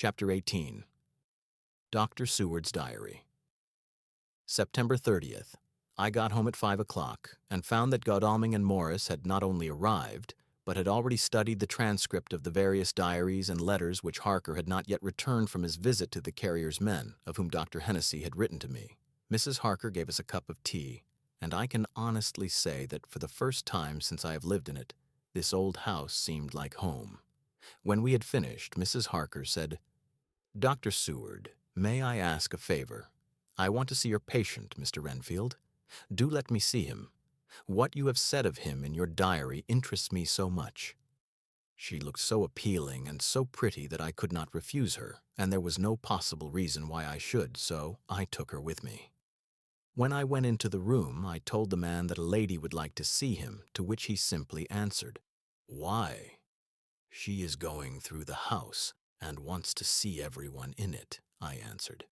Chapter 18. Dr. Seward's Diary. September 30th. I got home at 5 o'clock and found that Godalming and Morris had not only arrived, but had already studied the transcript of the various diaries and letters which Harker had not yet returned from his visit to the carrier's men, of whom Dr. Hennessy had written to me. Mrs. Harker gave us a cup of tea, and I can honestly say that for the first time since I have lived in it, this old house seemed like home. When we had finished, Mrs. Harker said, "Dr. Seward, may I ask a favor? I want to see your patient, Mr. Renfield. Do let me see him. What you have said of him in your diary interests me so much." She looked so appealing and so pretty that I could not refuse her, and there was no possible reason why I should, so I took her with me. When I went into the room, I told the man that a lady would like to see him, to which he simply answered, "Why?" "She is going through the house and wants to see everyone in it," I answered.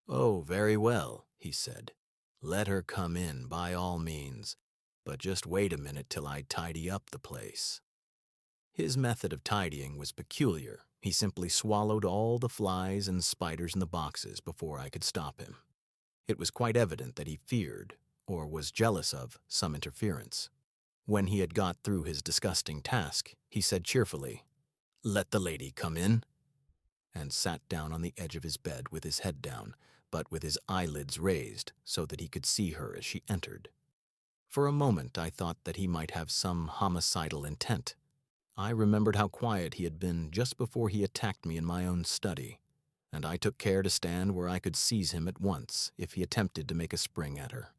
"Oh, very well," he said. "Let her come in by all means, but just wait a minute till I tidy up the place." His method of tidying was peculiar. He simply swallowed all the flies and spiders in the boxes before I could stop him. It was quite evident that he feared, or was jealous of, some interference. When he had got through his disgusting task, he said cheerfully, "Let the lady come in," and sat down on the edge of his bed with his head down, but with his eyelids raised so that he could see her as she entered. For a moment I thought that he might have some homicidal intent. I remembered how quiet he had been just before he attacked me in my own study, and I took care to stand where I could seize him at once if he attempted to make a spring at her.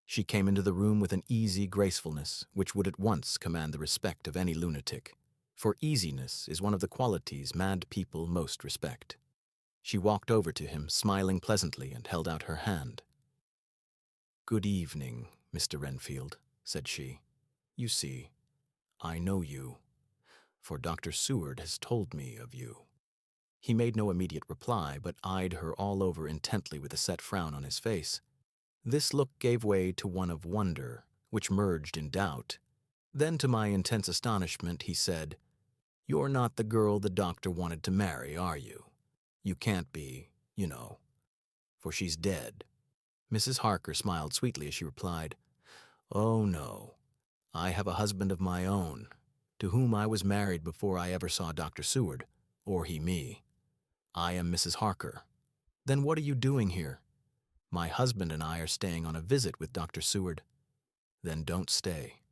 She came into the room with an easy gracefulness which would at once command the respect of any lunatic, for easiness is one of the qualities mad people most respect. She walked over to him, smiling pleasantly, and held out her hand. "Good evening, Mr. Renfield," said she. "You see, I know you, for Dr. Seward has told me of you." He made no immediate reply, but eyed her all over intently with a set frown on his face. This look gave way to one of wonder, which merged in doubt. Then, to my intense astonishment, he said, "You're not the girl the doctor wanted to marry, are you? You can't be, you know, for she's dead." Mrs. Harker smiled sweetly as she replied, "Oh, no. I have a husband of my own, to whom I was married before I ever saw Dr. Seward, or he me. I am Mrs. Harker." "Then what are you doing here?" "My husband and I are staying on a visit with Dr. Seward." "Then don't stay."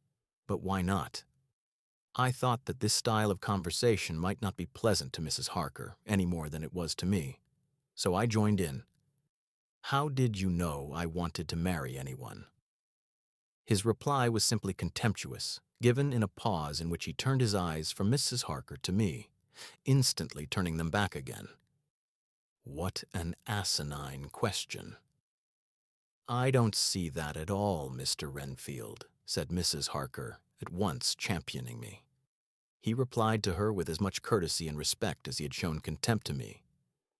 "But why not?" I thought that this style of conversation might not be pleasant to Mrs. Harker any more than it was to me, so I joined in. "How did you know I wanted to marry anyone?" His reply was simply contemptuous, given in a pause in which he turned his eyes from Mrs. Harker to me, instantly turning them back again. What an asinine question. "I don't see that at all, Mr. Renfield," said Mrs. Harker, at once championing me. He replied to her with as much courtesy and respect as he had shown contempt to me.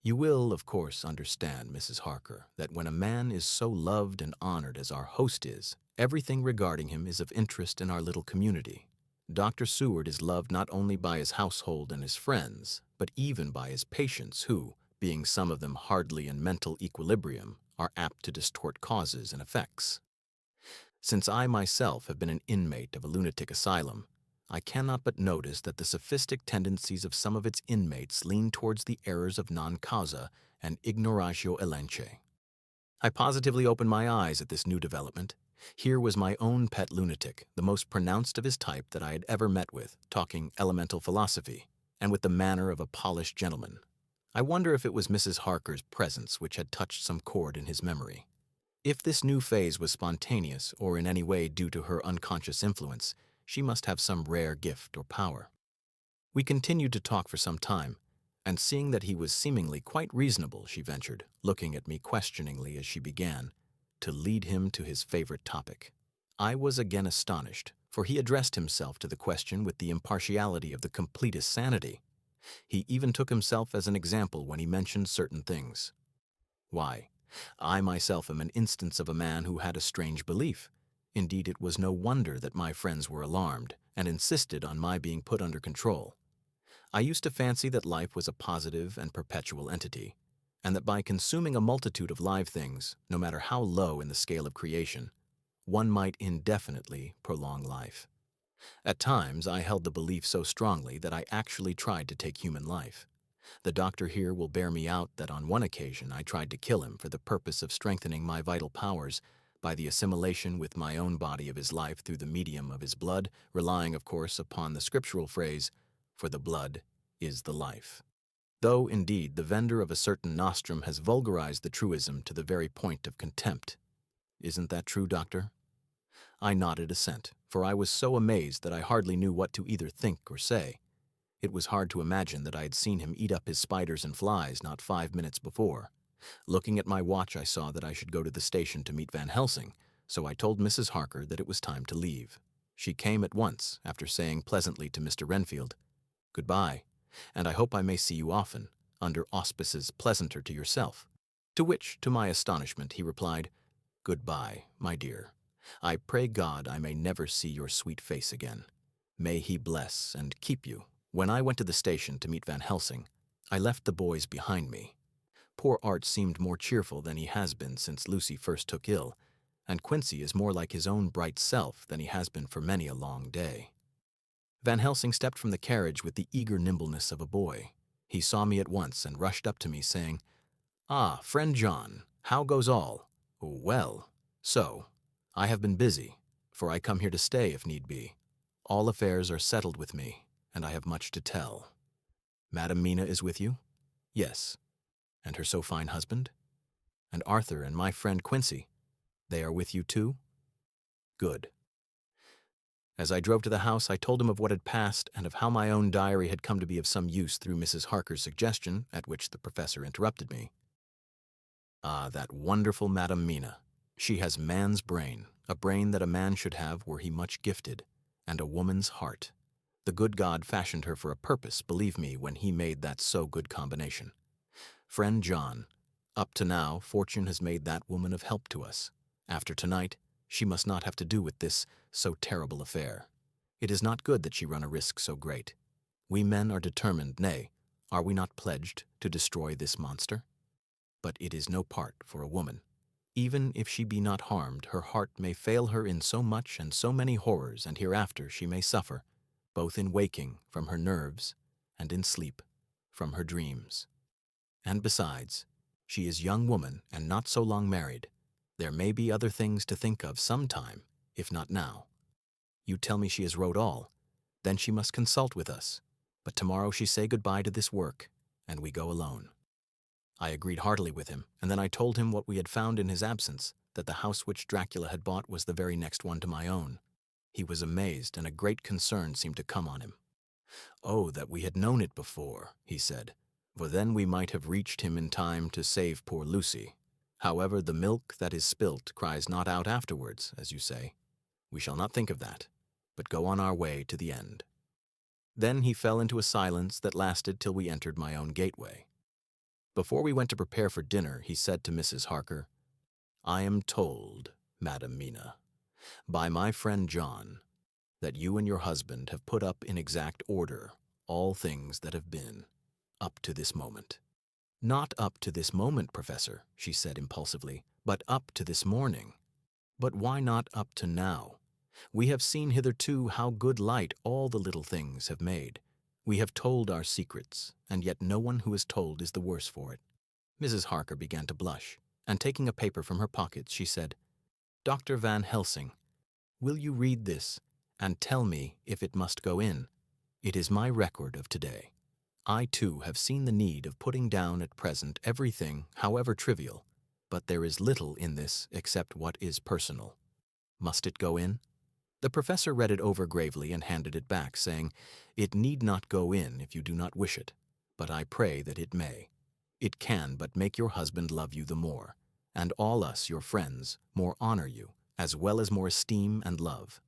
"You will, of course, understand, Mrs. Harker, that when a man is so loved and honored as our host is, everything regarding him is of interest in our little community. Dr. Seward is loved not only by his household and his friends, but even by his patients who, being some of them hardly in mental equilibrium, are apt to distort causes and effects. Since I myself have been an inmate of a lunatic asylum, I cannot but notice that the sophistic tendencies of some of its inmates lean towards the errors of non causa and ignoratio elenchi. I positively opened my eyes at this new development. Here was my own pet lunatic, the most pronounced of his type that I had ever met with, talking elemental philosophy, and with the manner of a polished gentleman. I wonder if it was Mrs. Harker's presence which had touched some chord in his memory. If this new phase was spontaneous or in any way due to her unconscious influence, she must have some rare gift or power. We continued to talk for some time, and seeing that he was seemingly quite reasonable, she ventured, looking at me questioningly as she began, to lead him to his favorite topic. I was again astonished, for he addressed himself to the question with the impartiality of the completest sanity. He even took himself as an example when he mentioned certain things. "Why, I myself am an instance of a man who had a strange belief. Indeed, it was no wonder that my friends were alarmed and insisted on my being put under control. I used to fancy that life was a positive and perpetual entity, and that by consuming a multitude of live things, no matter how low in the scale of creation, one might indefinitely prolong life. At times, I held the belief so strongly that I actually tried to take human life. The doctor here will bear me out that on one occasion I tried to kill him for the purpose of strengthening my vital powers by the assimilation with my own body of his life through the medium of his blood, relying, of course, upon the scriptural phrase, "For the blood is the life." Though, indeed, the vendor of a certain nostrum has vulgarized the truism to the very point of contempt. Isn't that true, doctor? I nodded assent, for I was so amazed that I hardly knew what to either think or say. It was hard to imagine that I had seen him eat up his spiders and flies not 5 minutes before. Looking at my watch, I saw that I should go to the station to meet Van Helsing, so I told Mrs. Harker that it was time to leave. She came at once, after saying pleasantly to Mr. Renfield, "Goodbye, and I hope I may see you often, under auspices pleasanter to yourself." To which, to my astonishment, he replied, "Goodbye, my dear. I pray God I may never see your sweet face again. May he bless and keep you." When I went to the station to meet Van Helsing, I left the boys behind me. Poor Art seemed more cheerful than he has been since Lucy first took ill, and Quincy is more like his own bright self than he has been for many a long day. Van Helsing stepped from the carriage with the eager nimbleness of a boy. He saw me at once and rushed up to me, saying, "Ah, friend John, how goes all?" "Oh, well, so. I have been busy, for I come here to stay if need be. All affairs are settled with me, and I have much to tell." "Madam Mina is with you?" "Yes." "And her so fine husband?" "And Arthur and my friend Quincy. They are with you too?" "Good." As I drove to the house, I told him of what had passed and of how my own diary had come to be of some use through Mrs. Harker's suggestion, at which the professor interrupted me. "Ah, that wonderful Madam Mina. She has man's brain, a brain that a man should have were he much gifted, and a woman's heart. The good God fashioned her for a purpose, believe me, when he made that so good combination. Friend John, up to now, fortune has made that woman of help to us. After tonight, she must not have to do with this so terrible affair. It is not good that she run a risk so great. We men are determined, nay, are we not pledged to destroy this monster? But it is no part for a woman. Even if she be not harmed, her heart may fail her in so much and so many horrors, and hereafter she may suffer, both in waking from her nerves and in sleep from her dreams. And besides, she is young woman and not so long married. There may be other things to think of some time, if not now. You tell me she has wrote all. Then she must consult with us. But tomorrow she say goodbye to this work, and we go alone." I agreed heartily with him, and then I told him what we had found in his absence, that the house which Dracula had bought was the very next one to my own. He was amazed, and a great concern seemed to come on him. "Oh, that we had known it before," he said, "for then we might have reached him in time to save poor Lucy. However, the milk that is spilt cries not out afterwards, as you say. We shall not think of that, but go on our way to the end." Then he fell into a silence that lasted till we entered my own gateway. Before we went to prepare for dinner, he said to Mrs. Harker, "I am told, Madam Mina, by my friend John, that you and your husband have put up in exact order all things that have been, up to this moment." "Not up to this moment, Professor," she said impulsively, "but up to this morning." "But why not up to now? We have seen hitherto how good light all the little things have made. We have told our secrets, and yet no one who is told is the worse for it." Mrs. Harker began to blush, and taking a paper from her pocket, she said, "Dr. Van Helsing, will you read this, and tell me if it must go in? It is my record of today. I, too, have seen the need of putting down at present everything, however trivial, but there is little in this except what is personal. Must it go in?" The professor read it over gravely and handed it back, saying, "It need not go in if you do not wish it, but I pray that it may. It can but make your husband love you the more, and all us, your friends, more honor you, as well as more esteem and love."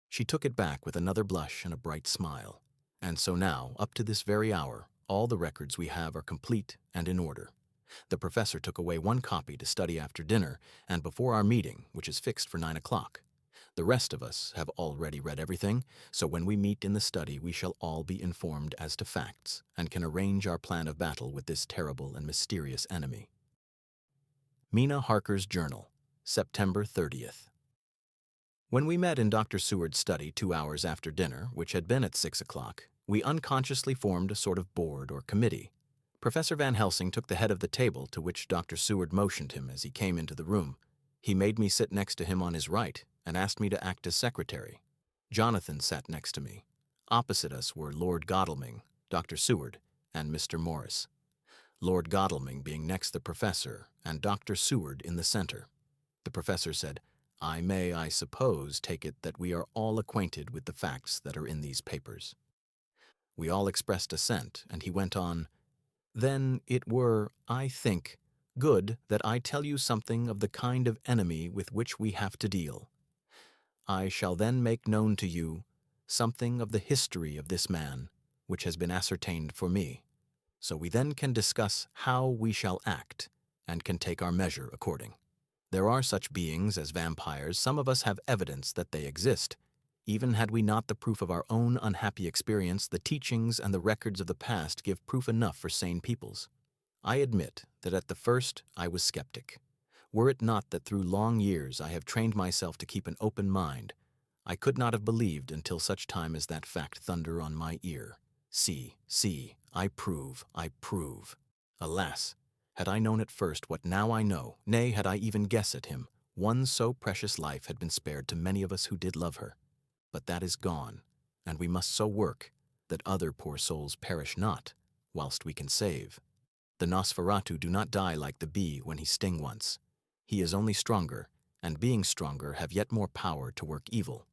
She took it back with another blush and a bright smile. And so now, up to this very hour, all the records we have are complete and in order. The professor took away one copy to study after dinner and before our meeting, which is fixed for 9 o'clock. The rest of us have already read everything, so when we meet in the study we shall all be informed as to facts and can arrange our plan of battle with this terrible and mysterious enemy. Mina Harker's Journal, September 30th. When we met in Dr. Seward's study 2 hours after dinner, which had been at 6 o'clock, we unconsciously formed a sort of board or committee. Professor Van Helsing took the head of the table to which Dr. Seward motioned him as he came into the room. He made me sit next to him on his right and asked me to act as secretary. Jonathan sat next to me. Opposite us were Lord Godalming, Dr. Seward, and Mr. Morris. Lord Godalming being next the professor, and Dr. Seward in the center. The professor said, "I may, I suppose, take it that we are all acquainted with the facts that are in these papers." We all expressed assent, and he went on, "Then it were, I think, good that I tell you something of the kind of enemy with which we have to deal. I shall then make known to you something of the history of this man, which has been ascertained for me, so we then can discuss how we shall act, and can take our measure according. There are such beings as vampires. Some of us have evidence that they exist. Even had we not the proof of our own unhappy experience, the teachings and the records of the past give proof enough for sane peoples. I admit that at the first I was skeptic. Were it not that through long years I have trained myself to keep an open mind, I could not have believed until such time as that fact thunder on my ear. See, I prove. Alas, had I known at first what now I know, nay, had I even guessed at him, one so precious life had been spared to many of us who did love her. But that is gone, and we must so work that other poor souls perish not, whilst we can save. The Nosferatu do not die like the bee when he sting once. He is only stronger, and being stronger have yet more power to work evil.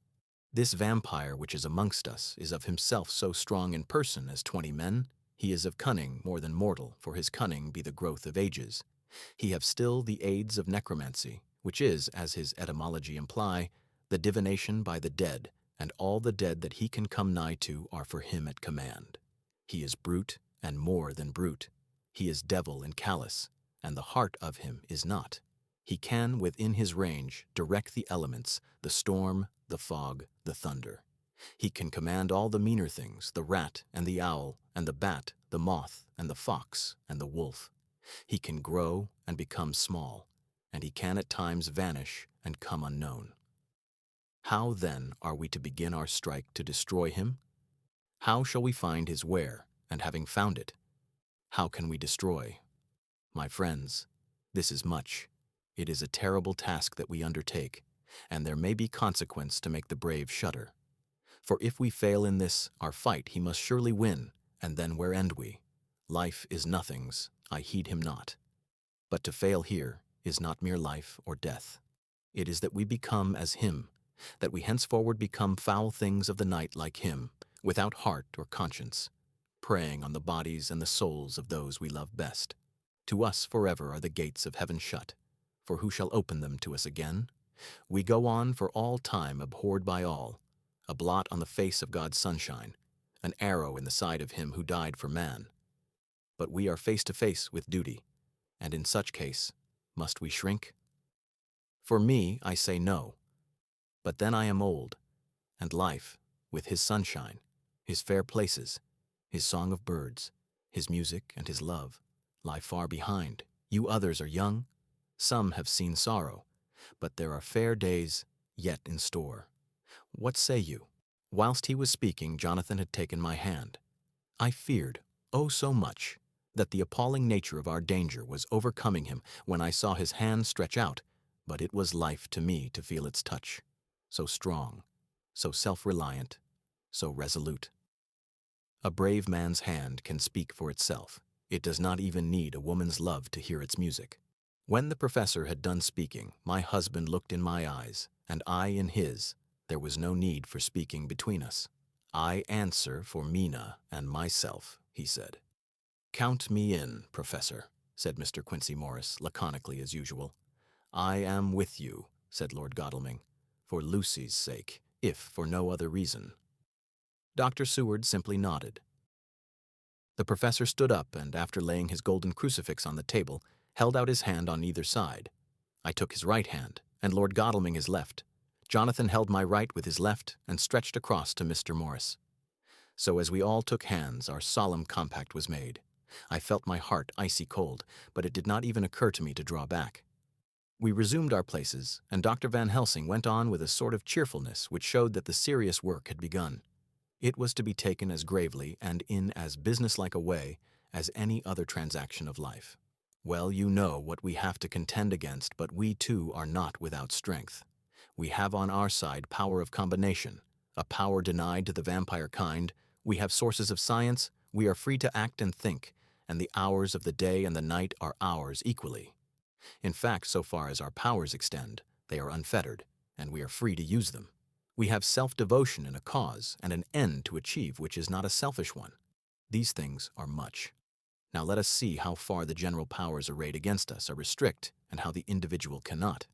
This vampire which is amongst us is of himself so strong in person as 20 men. He is of cunning more than mortal, for his cunning be the growth of ages. He have still the aids of necromancy, which is, as his etymology imply, the divination by the dead, and all the dead that he can come nigh to are for him at command. He is brute, and more than brute. He is devil in callous, and the heart of him is not. He can, within his range, direct the elements, the storm, the fog, the thunder. He can command all the meaner things, the rat and the owl and the bat, the moth and the fox and the wolf. He can grow and become small, and he can at times vanish and come unknown. How, then, are we to begin our strike to destroy him? How shall we find his where, and having found it, how can we destroy? My friends, this is much. It is a terrible task that we undertake, and there may be consequence to make the brave shudder. For if we fail in this, our fight he must surely win, and then where end we? Life is nothing's, I heed him not. But to fail here is not mere life or death. It is that we become as him, that we henceforward become foul things of the night like him, without heart or conscience, preying on the bodies and the souls of those we love best. To us forever are the gates of heaven shut, for who shall open them to us again? We go on for all time abhorred by all, a blot on the face of God's sunshine, an arrow in the side of him who died for man. But we are face to face with duty, and in such case, must we shrink? For me, I say no. But then I am old, and life, with his sunshine, his fair places, his song of birds, his music and his love, lie far behind. You others are young. Some have seen sorrow, but there are fair days yet in store. What say you? Whilst he was speaking, Jonathan had taken my hand. I feared, oh so much, that the appalling nature of our danger was overcoming him when I saw his hand stretch out, but it was life to me to feel its touch, so strong, so self-reliant, so resolute. A brave man's hand can speak for itself. It does not even need a woman's love to hear its music. When the professor had done speaking, my husband looked in my eyes, and I in his. There was no need for speaking between us. I answer for Mina and myself, he said. Count me in, Professor, said Mr. Quincy Morris, laconically as usual. I am with you, said Lord Godalming, for Lucy's sake, if for no other reason. Dr. Seward simply nodded. The professor stood up and, after laying his golden crucifix on the table, held out his hand on either side. I took his right hand, and Lord Godalming his left. Jonathan held my right with his left and stretched across to Mr. Morris. So as we all took hands, our solemn compact was made. I felt my heart icy cold, but it did not even occur to me to draw back. We resumed our places, and Dr. Van Helsing went on with a sort of cheerfulness which showed that the serious work had begun. It was to be taken as gravely and in as businesslike a way as any other transaction of life. Well, you know what we have to contend against, but we too are not without strength. We have on our side power of combination, a power denied to the vampire kind. We have sources of science, we are free to act and think, and the hours of the day and the night are ours equally. In fact, so far as our powers extend, they are unfettered, and we are free to use them. We have self-devotion in a cause and an end to achieve which is not a selfish one. These things are much. Now let us see how far the general powers arrayed against us are restrict and how the individual cannot.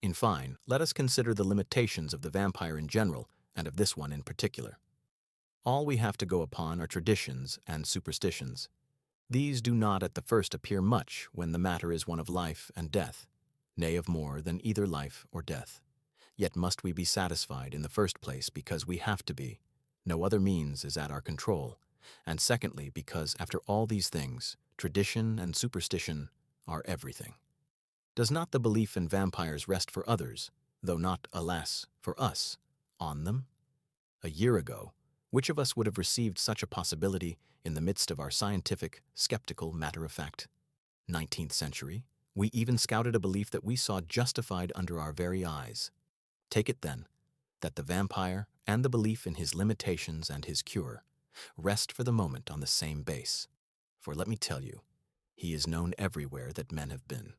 In fine, let us consider the limitations of the vampire in general and of this one in particular. All we have to go upon are traditions and superstitions. These do not at the first appear much when the matter is one of life and death, nay, of more than either life or death. Yet must we be satisfied in the first place because we have to be. No other means is at our control. And secondly, because after all these things, tradition and superstition are everything. Does not the belief in vampires rest for others, though not, alas, for us, on them? A year ago, which of us would have received such a possibility in the midst of our scientific, skeptical, matter-of-fact 19th century? We even scouted a belief that we saw justified under our very eyes. Take it, then, that the vampire and the belief in his limitations and his cure rest for the moment on the same base. For let me tell you, he is known everywhere that men have been.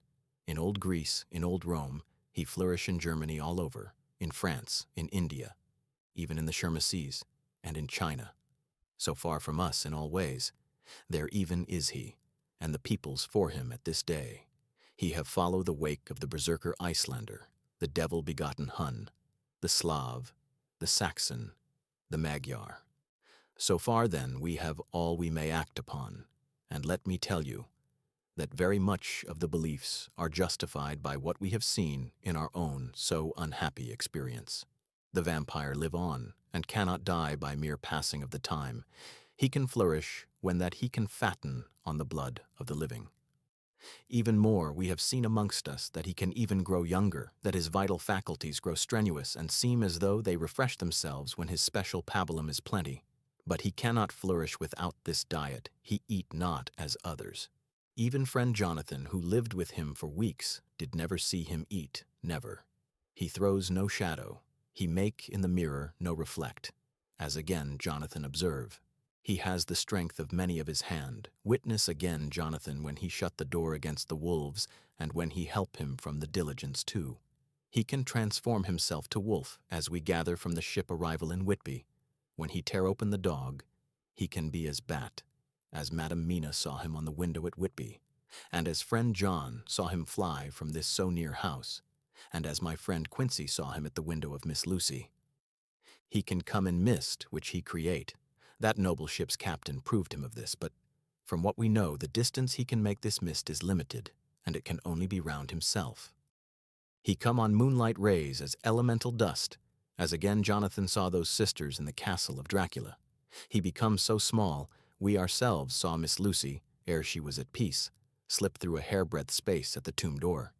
In old Greece, in old Rome, he flourished in Germany all over, in France, in India, even in the Shirmasees, and in China. So far from us in all ways, there even is he, and the peoples for him at this day. He have followed the wake of the berserker Icelander, the devil-begotten Hun, the Slav, the Saxon, the Magyar. So far, then, we have all we may act upon, and let me tell you that very much of the beliefs are justified by what we have seen in our own so unhappy experience. The vampire live on, and cannot die by mere passing of the time. He can flourish when that he can fatten on the blood of the living. Even more, we have seen amongst us that he can even grow younger, that his vital faculties grow strenuous and seem as though they refresh themselves when his special pabulum is plenty. But he cannot flourish without this diet. He eat not as others. Even friend Jonathan, who lived with him for weeks, did never see him eat, never. He throws no shadow. He make in the mirror no reflect. As again Jonathan observe. He has the strength of many of his hand. Witness again Jonathan when he shut the door against the wolves, and when he help him from the diligence too. He can transform himself to wolf, as we gather from the ship arrival in Whitby. When he tear open the dog, he can be as bat, as Madam Mina saw him on the window at Whitby, and as friend John saw him fly from this so near house, and as my friend Quincy saw him at the window of Miss Lucy. He can come in mist, which he create. That noble ship's captain proved him of this, but from what we know, the distance he can make this mist is limited, and it can only be round himself. He come on moonlight rays as elemental dust, as again Jonathan saw those sisters in the castle of Dracula. He becomes so small, we ourselves saw Miss Lucy, ere she was at peace, slip through a hairbreadth space at the tomb door.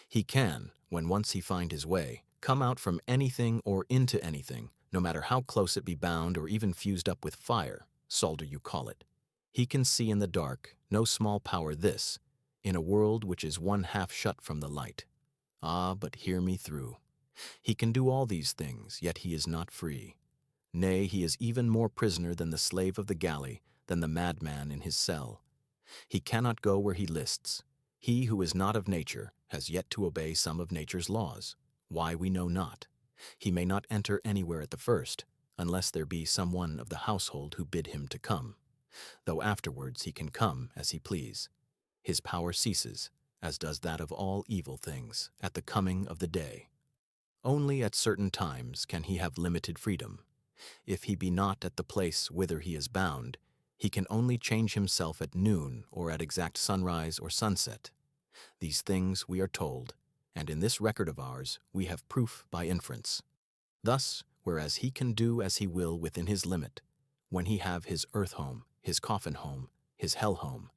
He can, when once he find his way, come out from anything or into anything, no matter how close it be bound or even fused up with fire, solder you call it. He can see in the dark, no small power this, in a world which is one half shut from the light. Ah, but hear me through. He can do all these things, yet he is not free. Nay, he is even more prisoner than the slave of the galley, than the madman in his cell. He cannot go where he lists. He who is not of nature has yet to obey some of nature's laws. Why, we know not. He may not enter anywhere at the first, unless there be some one of the household who bid him to come, though afterwards he can come as he please. His power ceases, as does that of all evil things, at the coming of the day. Only at certain times can he have limited freedom. If he be not at the place whither he is bound, he can only change himself at noon or at exact sunrise or sunset. These things we are told, and in this record of ours we have proof by inference. Thus, whereas he can do as he will within his limit, when he have his earth home, his coffin home, his hell home,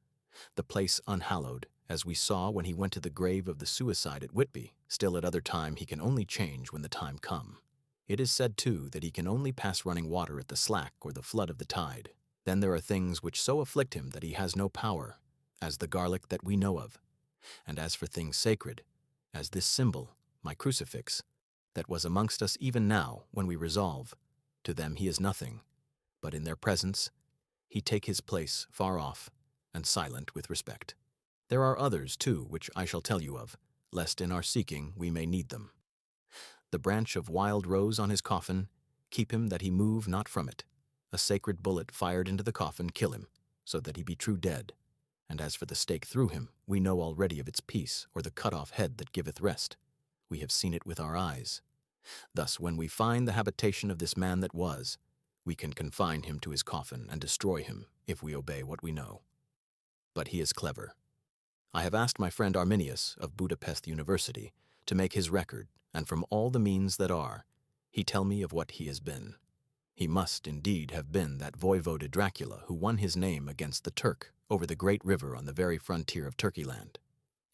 the place unhallowed, as we saw when he went to the grave of the suicide at Whitby, still at other time he can only change when the time come. It is said, too, that he can only pass running water at the slack or the flood of the tide. Then there are things which so afflict him that he has no power, as the garlic that we know of. And as for things sacred, as this symbol, my crucifix, that was amongst us even now when we resolve, to them he is nothing, but in their presence he take his place far off, and silent with respect. There are others, too, which I shall tell you of, lest in our seeking we may need them. The branch of wild rose on his coffin, keep him that he move not from it. A sacred bullet fired into the coffin kill him, so that he be true dead. And as for the stake through him, we know already of its piece, or the cut-off head that giveth rest. We have seen it with our eyes. Thus, when we find the habitation of this man that was, we can confine him to his coffin and destroy him, if we obey what we know. But he is clever. I have asked my friend Arminius of Budapest University to make his record, and from all the means that are, he tell me of what he has been. He must indeed have been that voivode Dracula who won his name against the Turk over the great river on the very frontier of Turkeyland.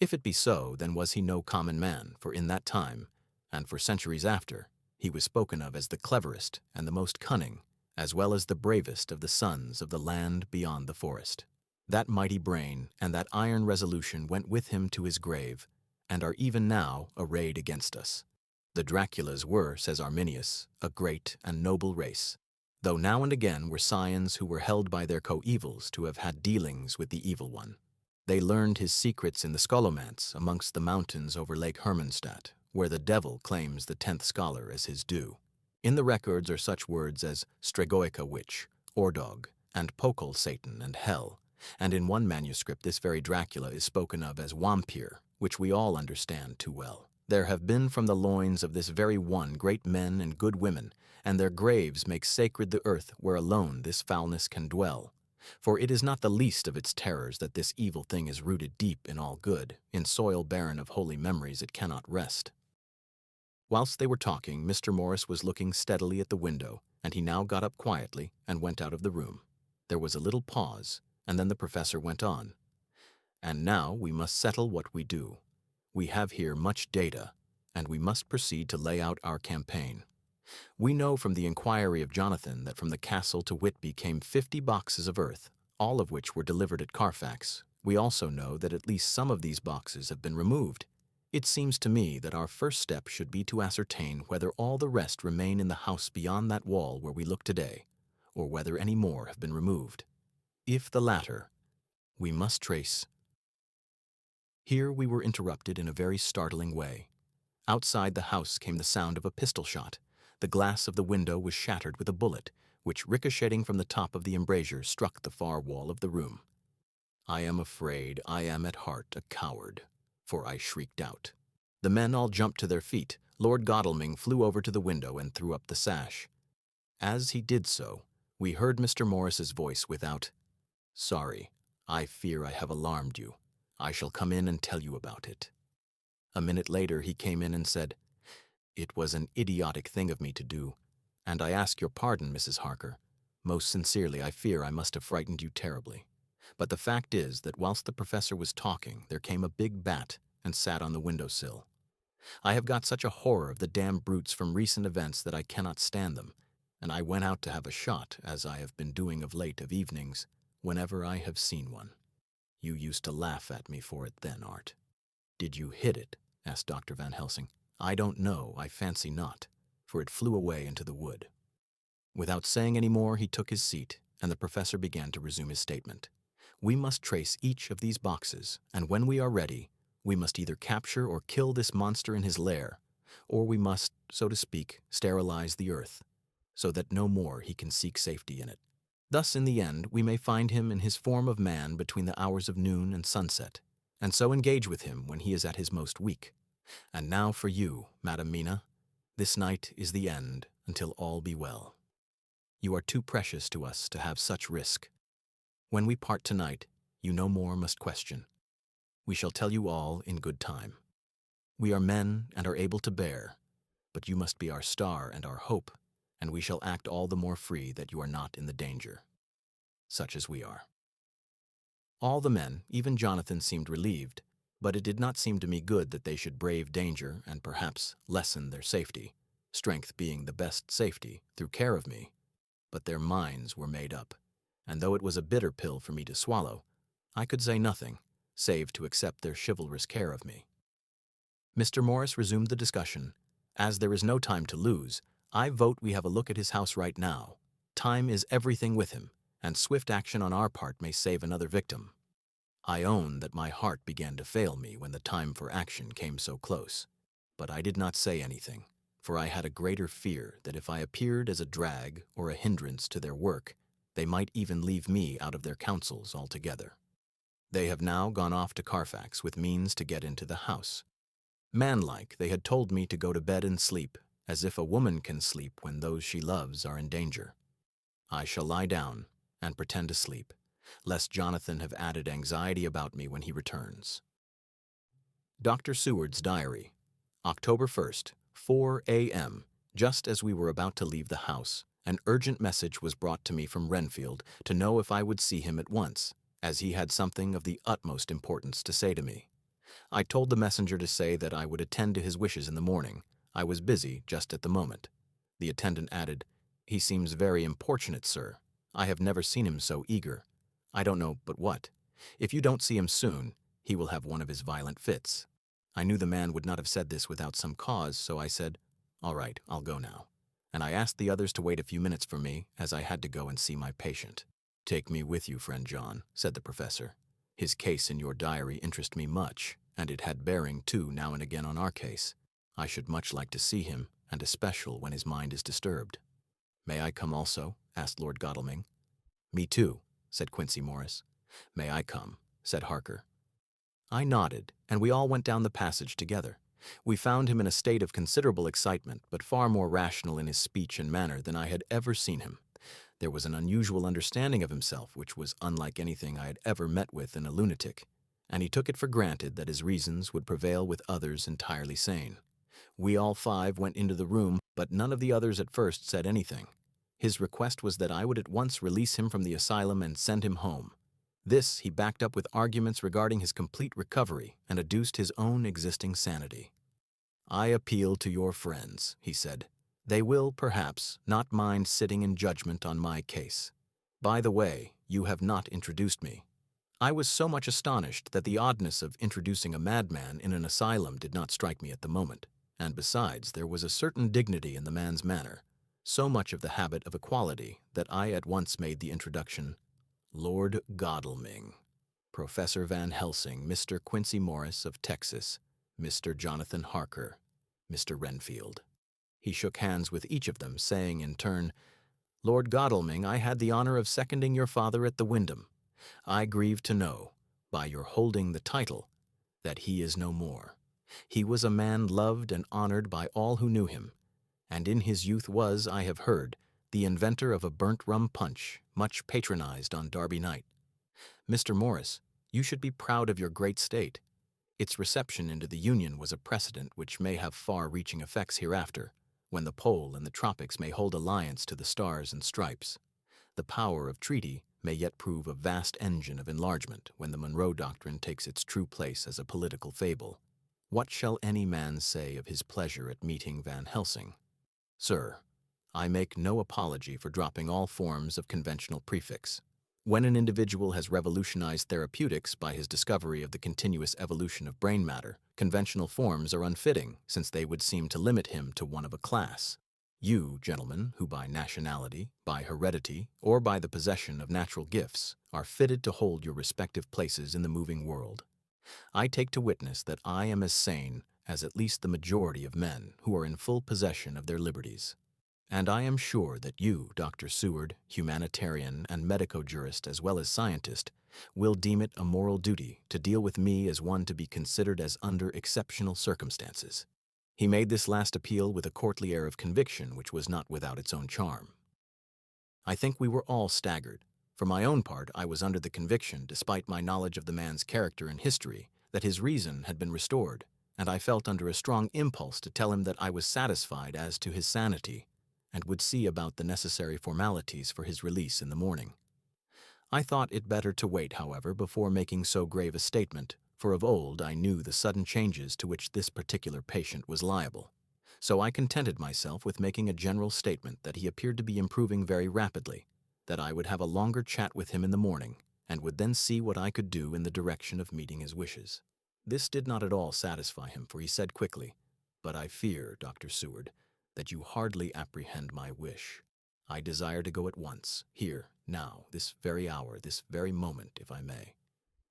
If it be so, then was he no common man, for in that time, and for centuries after, he was spoken of as the cleverest and the most cunning, as well as the bravest of the sons of the land beyond the forest. That mighty brain and that iron resolution went with him to his grave, and are even now arrayed against us. The Draculas were, says Arminius, a great and noble race, though now and again were scions who were held by their coevals to have had dealings with the evil one. They learned his secrets in the scholomance amongst the mountains over Lake Hermannstadt, where the devil claims the 10th scholar as his due. In the records are such words as Stregoica witch, Ordog, and Pokol Satan and hell, and in one manuscript this very Dracula is spoken of as Wampir, which we all understand too well. There have been from the loins of this very one great men and good women, and their graves make sacred the earth where alone this foulness can dwell. For it is not the least of its terrors that this evil thing is rooted deep in all good. In soil barren of holy memories it cannot rest. Whilst they were talking, Mr. Morris was looking steadily at the window, and he now got up quietly and went out of the room. There was a little pause, and then the professor went on. And now we must settle what we do. We have here much data, and we must proceed to lay out our campaign. We know from the inquiry of Jonathan that from the castle to Whitby came 50 boxes of earth, all of which were delivered at Carfax. We also know that at least some of these boxes have been removed. It seems to me that our first step should be to ascertain whether all the rest remain in the house beyond that wall where we look today, or whether any more have been removed. If the latter, we must trace. Here we were interrupted in a very startling way. Outside the house came the sound of a pistol shot. The glass of the window was shattered with a bullet, which, ricocheting from the top of the embrasure, struck the far wall of the room. I am afraid I am at heart a coward, for I shrieked out. The men all jumped to their feet. Lord Godalming flew over to the window and threw up the sash. As he did so, we heard Mr. Morris's voice without, "Sorry, I fear I have alarmed you. I shall come in and tell you about it." A minute later he came in and said, "It was an idiotic thing of me to do, and I ask your pardon, Mrs. Harker. Most sincerely, I fear I must have frightened you terribly. But the fact is that whilst the professor was talking, there came a big bat and sat on the window-sill. I have got such a horror of the damned brutes from recent events that I cannot stand them, and I went out to have a shot, as I have been doing of late of evenings, whenever I have seen one. You used to laugh at me for it then, Art." "Did you hit it?" asked Dr. Van Helsing. "I don't know, I fancy not, for it flew away into the wood." Without saying any more, he took his seat, and the professor began to resume his statement. "We must trace each of these boxes, and when we are ready, we must either capture or kill this monster in his lair, or we must, so to speak, sterilize the earth, so that no more he can seek safety in it. Thus, in the end, we may find him in his form of man between the hours of noon and sunset, and so engage with him when he is at his most weak. And now for you, Madam Mina, this night is the end until all be well. You are too precious to us to have such risk. When we part tonight, you no more must question. We shall tell you all in good time." We are men and are able to bear, but you must be our star and our hope, and we shall act all the more free that you are not in the danger, such as we are." All the men, even Jonathan, seemed relieved, but it did not seem to me good that they should brave danger and perhaps lessen their safety, strength being the best safety, through care of me. But their minds were made up, and though it was a bitter pill for me to swallow, I could say nothing, save to accept their chivalrous care of me. Mr. Morris resumed the discussion. "As there is no time to lose, I vote we have a look at his house right now. Time is everything with him, and swift action on our part may save another victim." I own that my heart began to fail me when the time for action came so close, but I did not say anything, for I had a greater fear that if I appeared as a drag or a hindrance to their work, they might even leave me out of their counsels altogether. They have now gone off to Carfax with means to get into the house. Manlike, they had told me to go to bed and sleep, as if a woman can sleep when those she loves are in danger. I shall lie down and pretend to sleep, lest Jonathan have added anxiety about me when he returns. Dr. Seward's Diary, October 1st, 4 a.m. Just as we were about to leave the house, an urgent message was brought to me from Renfield to know if I would see him at once, as he had something of the utmost importance to say to me. I told the messenger to say that I would attend to his wishes in the morning. I was busy just at the moment. The attendant added, "He seems very importunate, sir. I have never seen him so eager. I don't know but what, if you don't see him soon, he will have one of his violent fits." I knew the man would not have said this without some cause, so I said, "All right, I'll go now." And I asked the others to wait a few minutes for me, as I had to go and see my patient. "Take me with you, friend John," said the professor. "His case in your diary interested me much, and it had bearing, too, now and again on our case. I should much like to see him, and especial when his mind is disturbed." "May I come also?" asked Lord Godalming. "Me too," said Quincy Morris. "May I come?" said Harker. I nodded, and we all went down the passage together. We found him in a state of considerable excitement, but far more rational in his speech and manner than I had ever seen him. There was an unusual understanding of himself which was unlike anything I had ever met with in a lunatic, and he took it for granted that his reasons would prevail with others entirely sane. We all five went into the room, but none of the others at first said anything. His request was that I would at once release him from the asylum and send him home. This he backed up with arguments regarding his complete recovery and adduced his own existing sanity. "I appeal to your friends," he said. "They will, perhaps, not mind sitting in judgment on my case. By the way, you have not introduced me." I was so much astonished that the oddness of introducing a madman in an asylum did not strike me at the moment, and besides, there was a certain dignity in the man's manner, so much of the habit of equality, that I at once made the introduction. "Lord Godalming, Professor Van Helsing, Mr. Quincy Morris of Texas, Mr. Jonathan Harker, Mr. Renfield." He shook hands with each of them, saying in turn, "Lord Godalming, I had the honor of seconding your father at the Wyndham. I grieve to know, by your holding the title, that he is no more. He was a man loved and honored by all who knew him, and in his youth was, I have heard, the inventor of a burnt rum punch, much patronized on Derby night. Mr. Morris, you should be proud of your great state. Its reception into the Union was a precedent which may have far-reaching effects hereafter, when the pole and the tropics may hold alliance to the stars and stripes. The power of treaty may yet prove a vast engine of enlargement when the Monroe Doctrine takes its true place as a political fable. What shall any man say of his pleasure at meeting Van Helsing? Sir, I make no apology for dropping all forms of conventional prefix. When an individual has revolutionized therapeutics by his discovery of the continuous evolution of brain matter, conventional forms are unfitting, since they would seem to limit him to one of a class. You, gentlemen, who by nationality, by heredity, or by the possession of natural gifts, are fitted to hold your respective places in the moving world. I take to witness that I am as sane as at least the majority of men who are in full possession of their liberties. And I am sure that you, Dr. Seward, humanitarian and medico-jurist as well as scientist, will deem it a moral duty to deal with me as one to be considered as under exceptional circumstances. He made this last appeal with a courtly air of conviction which was not without its own charm. I think we were all staggered. For my own part, I was under the conviction, despite my knowledge of the man's character and history, that his reason had been restored, and I felt under a strong impulse to tell him that I was satisfied as to his sanity, and would see about the necessary formalities for his release in the morning. I thought it better to wait, however, before making so grave a statement, for of old I knew the sudden changes to which this particular patient was liable. So I contented myself with making a general statement that he appeared to be improving very rapidly, that I would have a longer chat with him in the morning, and would then see what I could do in the direction of meeting his wishes. This did not at all satisfy him, for he said quickly, "But I fear, Dr. Seward, that you hardly apprehend my wish. I desire to go at once, here, now, this very hour, this very moment, if I may.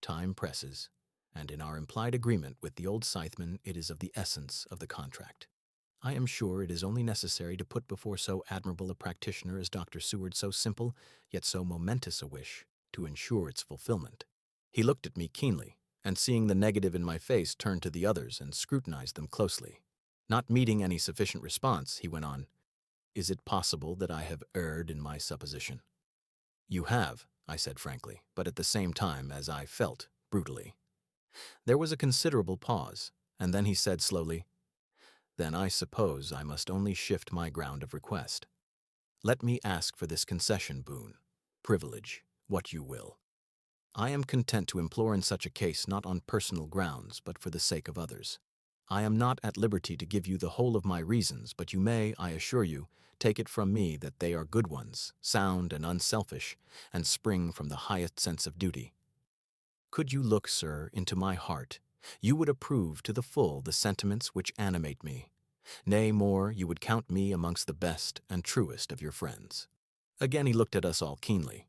Time presses, and in our implied agreement with the old scytheman it is of the essence of the contract. I am sure it is only necessary to put before so admirable a practitioner as Dr. Seward so simple, yet so momentous a wish, to ensure its fulfillment." He looked at me keenly, and seeing the negative in my face, turned to the others and scrutinized them closely. Not meeting any sufficient response, he went on, "Is it possible that I have erred in my supposition?" "You have," I said frankly, but at the same time, as I felt, brutally. There was a considerable pause, and then he said slowly, "Then I suppose I must only shift my ground of request. Let me ask for this concession, boon, privilege, what you will. I am content to implore in such a case not on personal grounds, but for the sake of others. I am not at liberty to give you the whole of my reasons, but you may, I assure you, take it from me that they are good ones, sound and unselfish, and spring from the highest sense of duty. Could you look, sir, into my heart, you would approve to the full the sentiments which animate me. Nay, more, you would count me amongst the best and truest of your friends." Again he looked at us all keenly.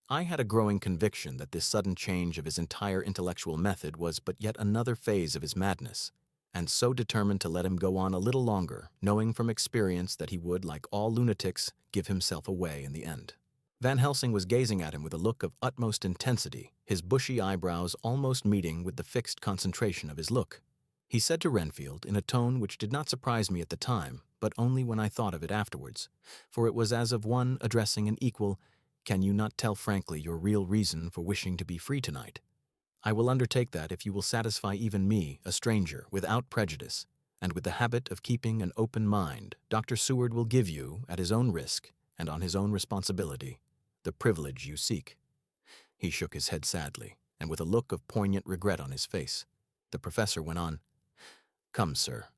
I had a growing conviction that this sudden change of his entire intellectual method was but yet another phase of his madness, and so determined to let him go on a little longer, knowing from experience that he would, like all lunatics, give himself away in the end. Van Helsing was gazing at him with a look of utmost intensity, his bushy eyebrows almost meeting with the fixed concentration of his look. He said to Renfield, in a tone which did not surprise me at the time, but only when I thought of it afterwards, for it was as of one addressing an equal, "Can you not tell frankly your real reason for wishing to be free tonight? I will undertake that if you will satisfy even me, a stranger, without prejudice, and with the habit of keeping an open mind, Dr. Seward will give you, at his own risk and on his own responsibility, the privilege you seek." He shook his head sadly, and with a look of poignant regret on his face. The professor went on, "Come, sir,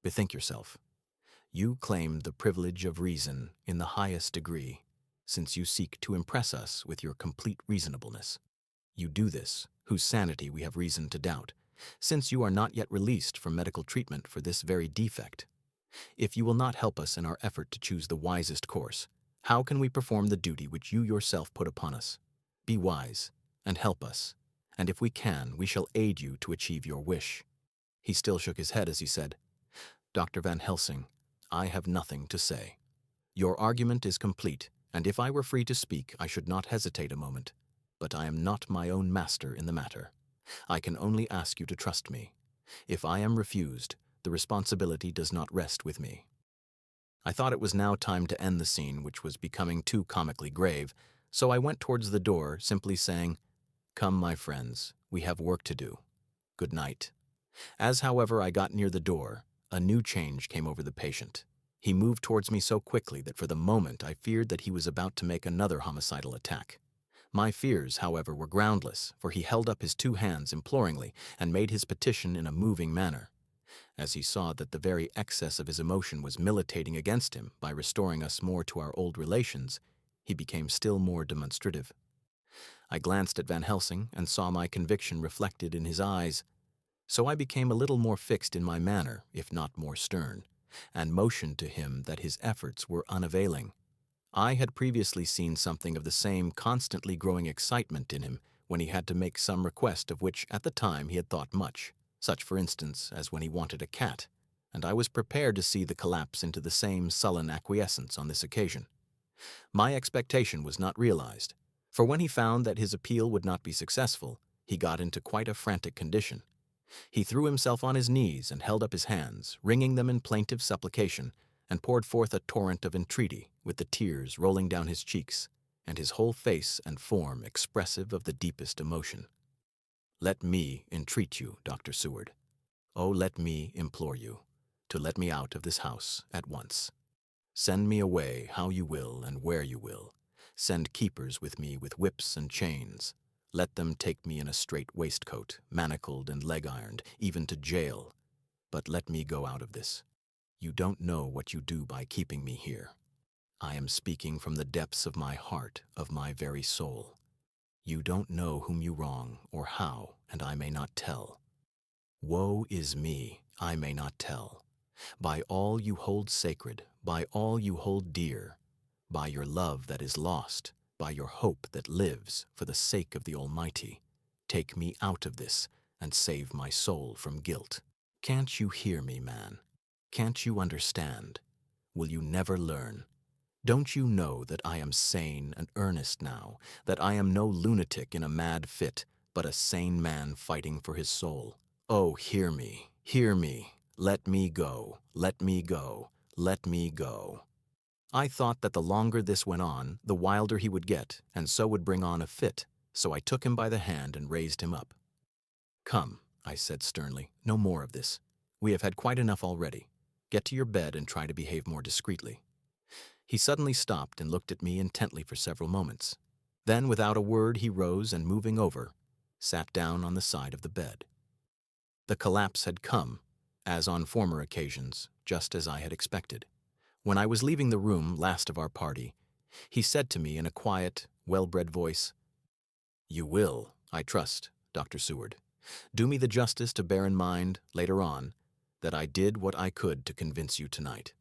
bethink yourself. You claim the privilege of reason in the highest degree, since you seek to impress us with your complete reasonableness. You do this, whose sanity we have reason to doubt, since you are not yet released from medical treatment for this very defect. If you will not help us in our effort to choose the wisest course, how can we perform the duty which you yourself put upon us? Be wise, and help us, and if we can, we shall aid you to achieve your wish." He still shook his head as he said, "Dr. Van Helsing, I have nothing to say. Your argument is complete, and if I were free to speak, I should not hesitate a moment. But I am not my own master in the matter. I can only ask you to trust me. If I am refused, the responsibility does not rest with me." I thought it was now time to end the scene, which was becoming too comically grave, so I went towards the door, simply saying, "Come, my friends, we have work to do. Good night." As, however, I got near the door, a new change came over the patient. He moved towards me so quickly that for the moment I feared that he was about to make another homicidal attack. My fears, however, were groundless, for he held up his two hands imploringly and made his petition in a moving manner. As he saw that the very excess of his emotion was militating against him by restoring us more to our old relations, he became still more demonstrative. I glanced at Van Helsing and saw my conviction reflected in his eyes. So I became a little more fixed in my manner, if not more stern, and motioned to him that his efforts were unavailing. I had previously seen something of the same constantly growing excitement in him when he had to make some request of which at the time he had thought much, such for instance as when he wanted a cat, and I was prepared to see the collapse into the same sullen acquiescence on this occasion. My expectation was not realized, for when he found that his appeal would not be successful, he got into quite a frantic condition. He threw himself on his knees and held up his hands, wringing them in plaintive supplication, and poured forth a torrent of entreaty, with the tears rolling down his cheeks, and his whole face and form expressive of the deepest emotion. "Let me entreat you, Dr. Seward. Oh, let me implore you to let me out of this house at once. Send me away how you will and where you will. Send keepers with me with whips and chains. Let them take me in a strait waistcoat, manacled and leg-ironed, even to jail. But let me go out of this. You don't know what you do by keeping me here. I am speaking from the depths of my heart, of my very soul. You don't know whom you wrong or how, and I may not tell. Woe is me, I may not tell. By all you hold sacred, by all you hold dear, by your love that is lost, by your hope that lives for the sake of the Almighty, take me out of this and save my soul from guilt. Can't you hear me, man? Can't you understand? Will you never learn? Don't you know that I am sane and earnest now, that I am no lunatic in a mad fit, but a sane man fighting for his soul? Oh, hear me, hear me. Let me go, let me go, let me go. I thought that the longer this went on, the wilder he would get, and so would bring on a fit, so I took him by the hand and raised him up. Come, I said sternly, no more of this. We have had quite enough already. Get to your bed and try to behave more discreetly. He suddenly stopped and looked at me intently for several moments. Then, without a word, he rose and, moving over, sat down on the side of the bed. The collapse had come, as on former occasions, just as I had expected. When I was leaving the room, last of our party, he said to me in a quiet, well-bred voice, "You will, I trust, Dr. Seward, do me the justice to bear in mind, later on, that I did what I could to convince you tonight."